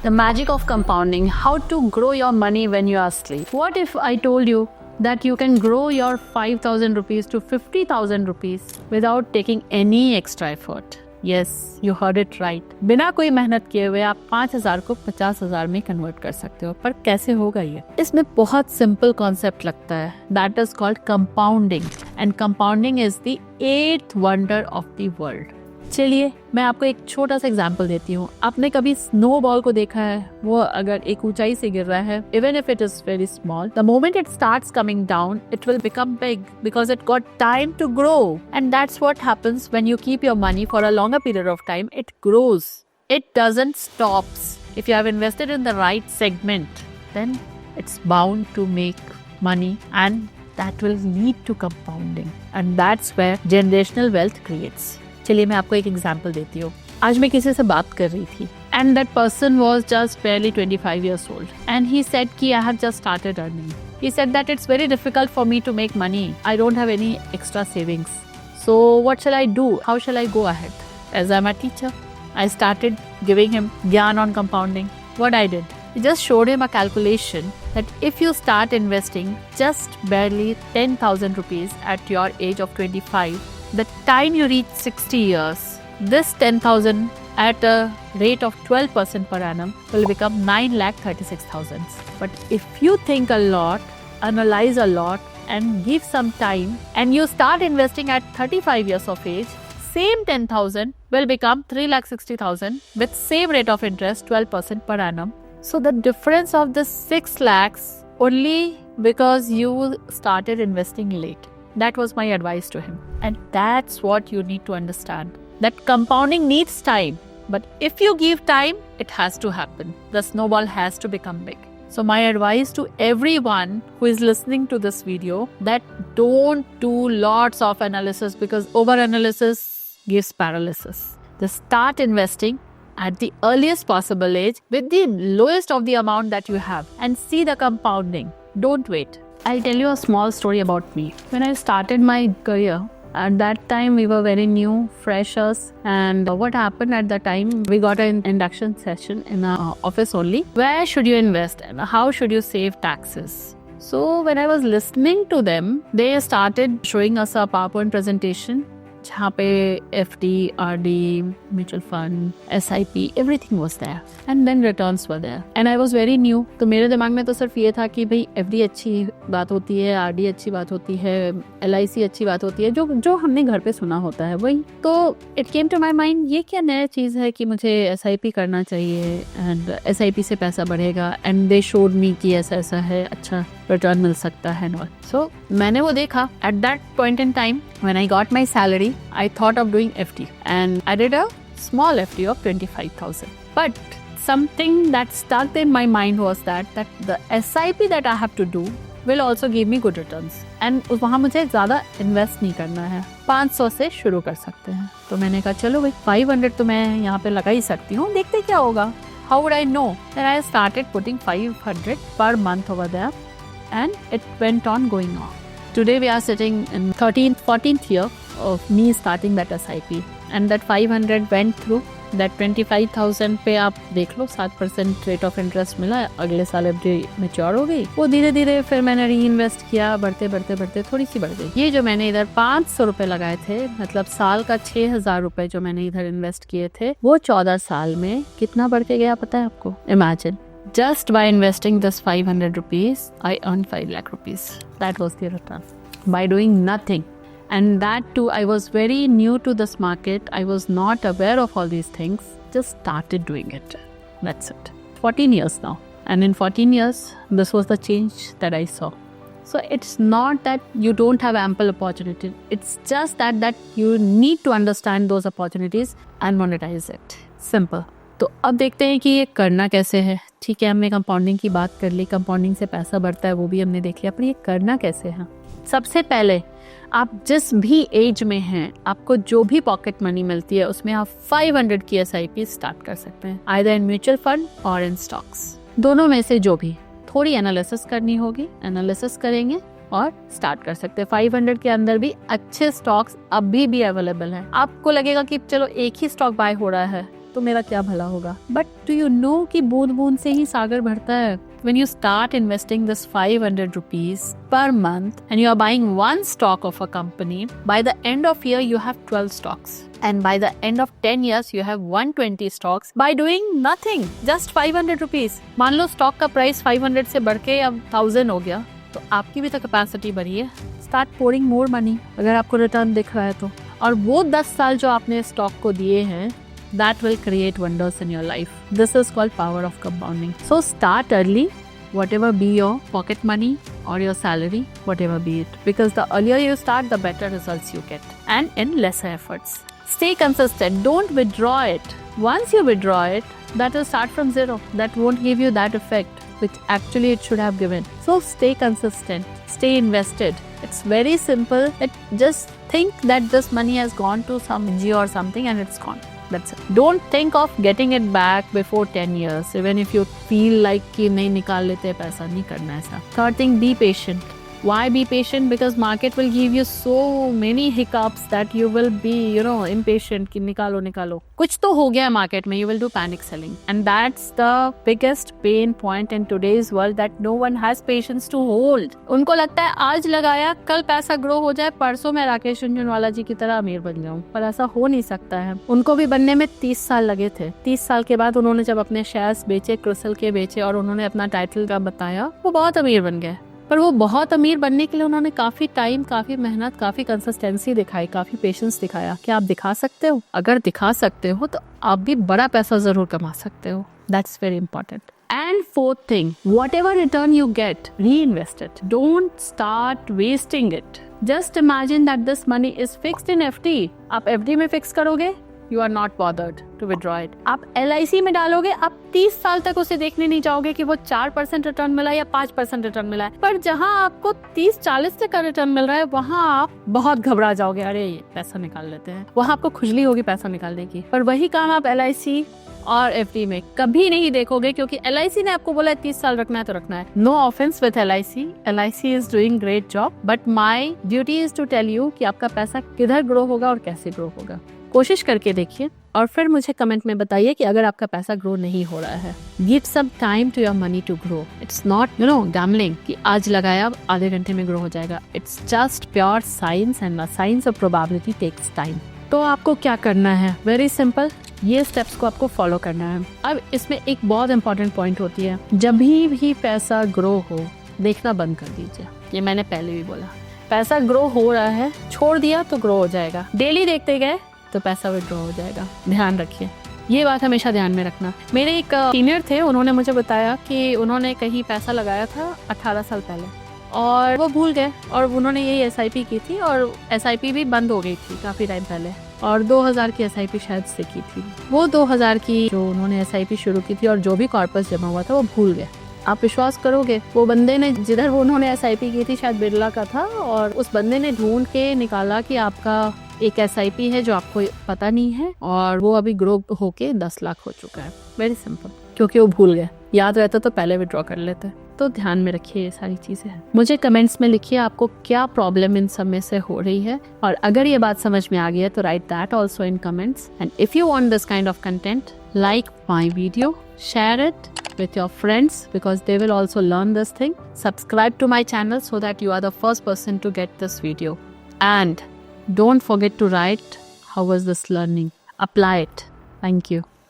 The magic of compounding, how to grow your money when you are asleep. What if I told you that you can grow your 5,000 rupees to 50,000 rupees without taking any extra effort? Yes, you heard it right. बिना कोई मेहनत किए हुए आप 5,000 को 50,000 में convert कर सकते हो. पर कैसे होगा ये? इसमें बहुत सिंपल कॉन्सेप्ट लगता है. That is called compounding. And compounding is the 8th wonder of the world. चलिए मैं आपको एक छोटा सा एग्जाम्पल देती हूँ. आपने कभी स्नोबॉल को देखा है? वो अगर एक ऊंचाई से गिर रहा है, even if it is very small, the moment it starts coming down, it will become big because it got time to grow. And that's what happens when you keep your money for a longer period of time. It grows, it doesn't stops. If you have invested in the right segment, then it's bound to make money, and that will lead to compounding, and that's where generational wealth creates. चलिए मैं आपको एक example देती हूँ. आज मैं किसी से बात कर रही थी and that person was just barely 25 years old and he said कि I have just started earning. He said that it's very difficult for me to make money. I don't have any extra savings. So what shall I do? How shall I go ahead? As I'm a teacher, I started giving him gyan on compounding. What I did, I just showed him a calculation that if you start investing just barely 10,000 rupees at your age of 25, the time you reach 60 years, this 10,000 at a rate of 12% per annum will become 9,36,000. But if you think a lot, analyze a lot, and give some time, and you start investing at 35 years of age, same 10,000 will become 3,60,000 with same rate of interest, 12% per annum. So the difference of the 6 lakhs only because you started investing late. That was my advice to him. And that's what you need to understand. That compounding needs time. But if you give time, it has to happen. The snowball has to become big. So my advice to everyone who is listening to this video, that don't do lots of analysis because over-analysis gives paralysis. Just start investing at the earliest possible age with the lowest of the amount that you have and see the compounding. Don't wait. I'll tell you a small story about me. When I started my career, at that time we were very new, freshers, and what happened at the time, we got an induction session in our office only. Where should you invest and how should you save taxes? So when I was listening to them, they started showing us a PowerPoint presentation जहाँ पे FD, RD, mutual fund, SIP, everything was there. And then returns were there. And I was very new. तो मेरे दिमाग में तो सिर्फ ये था कि भाई FD अच्छी बात होती है, RD अच्छी बात होती है, LIC अच्छी बात होती है, जो हमने घर पे सुना होता है वही. तो it came to my mind, ये क्या नया चीज़ है कि मुझे SIP करना चाहिए and SIP से पैसा बढ़ेगा. And they showed me कि ऐसा ऐसा है, अच्छा रिटर्न मिल सकता है. So मैंने वो देखा. At that point in time, when I got my salary, I thought of doing FD and I did a small FD of 25,000. But something that stuck in my mind was that the SIP that I have to do will also give me good returns. And वहाँ मुझे ज़्यादा invest नहीं करना है. 500 से शुरू कर सकते हैं. तो मैंने कहा चलो भाई 500 तो मैं यहाँ पे लगा ही सकती हूँ, देखते क्या होगा. How would I know? Then I started putting 500 per month over there and it went on going on. Today we are sitting in 14th year of me starting that SIP and that 500 went through. That 25,000 पे आप देख लो 7% rate of interest मिला. अगले साल FD mature हो गई. वो धीरे धीरे फिर मैंने री इन्वेस्ट किया. बढ़ते थोड़ी सी बढ़ गई. ये जो मैंने इधर 500 रुपए लगाए थे, मतलब साल का 6,000 रुपए जो मैंने इधर इन्वेस्ट किए थे, वो 14 साल में कितना बढ़ के गया पता है आपको? Imagine. Just by investing this 500 rupees, I earned 5 lakh rupees. That was the return. By doing nothing. And that too, I was very new to this market. I was not aware of all these things. Just started doing it. That's it. 14 years now. And in 14 years, this was the change that I saw. So it's not that you don't have ample opportunity. It's just that you need to understand those opportunities and monetize it. Simple. तो अब देखते हैं कि ये करना कैसे है. ठीक है, हमने कंपाउंडिंग की बात कर ली. कंपाउंडिंग से पैसा बढ़ता है, वो भी हमने देख लिया. पर ये करना कैसे है? सबसे पहले आप जिस भी एज में हैं, आपको जो भी पॉकेट मनी मिलती है उसमें आप 500 की SIP स्टार्ट कर सकते हैं. आइदर इन म्यूचुअल फंड और इन स्टॉक्स. दोनों में से जो भी. थोड़ी एनालिसिस करनी होगी, एनालिसिस करेंगे और स्टार्ट कर सकते हैं. 500 के अंदर भी अच्छे स्टॉक्स अभी भी अवेलेबल हैं. आपको लगेगा कि चलो एक ही स्टॉक बाय हो रहा है, तो मेरा क्या भला होगा। बट डू यू नो कि बूंद बूंद से ही सागर भरता है। When you start investing this 500 rupees per month and you are buying one stock of a company, by the end of year you have 12 stocks. And by the end of 10 years you have 120 stocks by doing nothing, just 500 rupees. मान लो stock का price 500 से बढ़ के अब 1000 हो गया, तो आपकी भी तो कैपेसिटी बढ़ी है। Start pouring more money अगर आपको रिटर्न दिख रहा है तो। और वो 10 साल जो आपने स्टॉक को दिए हैं, that will create wonders in your life. This is called power of compounding. So start early, whatever be your pocket money or your salary, whatever be it. Because the earlier you start, the better results you get. And in lesser efforts. Stay consistent. Don't withdraw it. Once you withdraw it, that will start from zero. That won't give you that effect, which actually it should have given. So stay consistent. Stay invested. It's very simple. Just think that this money has gone to some NGO or something and it's gone. That's it. Don't think of getting it back before 10 years. Even if you feel like कि नहीं निकाल लेते पैसा, नहीं करना ऐसा. Third thing, be patient. Why be patient? Because market will give you so many hiccups that you will be, impatient कि निकालो निकालो. कुछ तो हो गया market में, you will do panic selling. And that's the biggest pain point in today's world, that no one has patience to hold. उनको लगता है आज लगाया, कल पैसा ग्रो हो जाए, परसों मैं राकेश झुनझुनवाला जी की तरह अमीर बन जाऊं। पर ऐसा हो नहीं सकता है। उनको भी बनने में 30 साल लगे थे। 30 साल के बाद उन्होंने जब अपने शेयर्स बेचे, क्रिसल के बेचे और उन्होंने अपना टाइटल का बताया, वो बहुत अमीर बन गए। पर वो बहुत अमीर बनने के लिए उन्होंने काफी टाइम, काफी मेहनत, काफी कंसिस्टेंसी दिखाई, काफी पेशेंस दिखाया। क्या आप दिखा सकते हो? अगर दिखा सकते हो तो आप भी बड़ा पैसा जरूर कमा सकते हो। That's very important. And fourth thing, whatever return you get, reinvest it. Don't start wasting it. Just imagine that this money is fixed in FD. आप FD में फिक्स करोगे, you are not bothered to withdraw it. आप LIC में डालोगे, आप 30 साल तक उसे देखने नहीं जाओगे कि वो 4% रिटर्न मिला या 5% रिटर्न मिला है। पर जहाँ आपको 30-40 का रिटर्न मिल रहा है, वहाँ आप बहुत घबरा जाओगे, अरे ये पैसा निकाल लेते हैं। वहाँ आपको खुजली होगी पैसा निकालने की। पर वही काम आप LIC और FD में कभी नहीं देखोगे, क्योंकि LIC ने आपको बोला है 30 साल रखना है तो रखना है। No offence with LIC. LIC is doing great job, but my duty is to tell you कि आपका पैसा किधर ग्रो होगा और कैसे ग्रो होगा। कोशिश करके देखिए और फिर मुझे कमेंट में बताइए कि अगर आपका पैसा ग्रो नहीं हो रहा है। Give some time to your money to grow. It's not gambling कि आज लगाया आधे घंटे में ग्रो हो जाएगा. It's just pure science and the science of probability takes time. तो आपको क्या करना है? वेरी सिंपल, ये स्टेप्स को आपको फॉलो करना है. अब इसमें एक बहुत इंपॉर्टेंट पॉइंट होती है, जब भी पैसा ग्रो हो देखना बंद कर दीजिए. ये मैंने पहले भी बोला, पैसा ग्रो हो रहा है, छोड़ दिया तो ग्रो हो जाएगा. डेली देखते गए तो पैसा विड्रॉ हो जाएगा. ध्यान रखिए, ये बात हमेशा ध्यान में रखना. मेरे एक सीनियर थे, उन्होंने मुझे बताया कि उन्होंने कहीं पैसा लगाया था 18 साल पहले और वो भूल गए और उन्होंने यही SIP की थी और SIP भी बंद हो गई थी काफ़ी टाइम पहले और 2000 की SIP शायद से की थी. वो 2000 की जो उन्होंने SIP शुरू की थी और जो भी कॉर्पस जमा हुआ था वो भूल गए. आप विश्वास करोगे, वो बंदे ने जिधर वो उन्होंने SIP की थी शायद बिरला का था और उस बंदे ने ढूंढ के निकाला कि आपका एक SIP है जो आपको पता नहीं है और वो अभी ग्रो होके 10 लाख हो चुका है. वेरी सिंपल, क्योंकि वो भूल गए. याद रहता तो पहले विड्रॉ कर लेते. तो ध्यान में रखिए ये सारी चीजें. मुझे कमेंट्स में लिखिए आपको क्या प्रॉब्लम इन सब में से हो रही है और अगर ये बात समझ में आ गई है तो right that also in comments. And if you want this kind of content, like my video, share it with your friends because they will also learn this thing. Subscribe to my channel so that you are the first person to get this video. And don't forget to write how was this learning. Apply it. Thank you.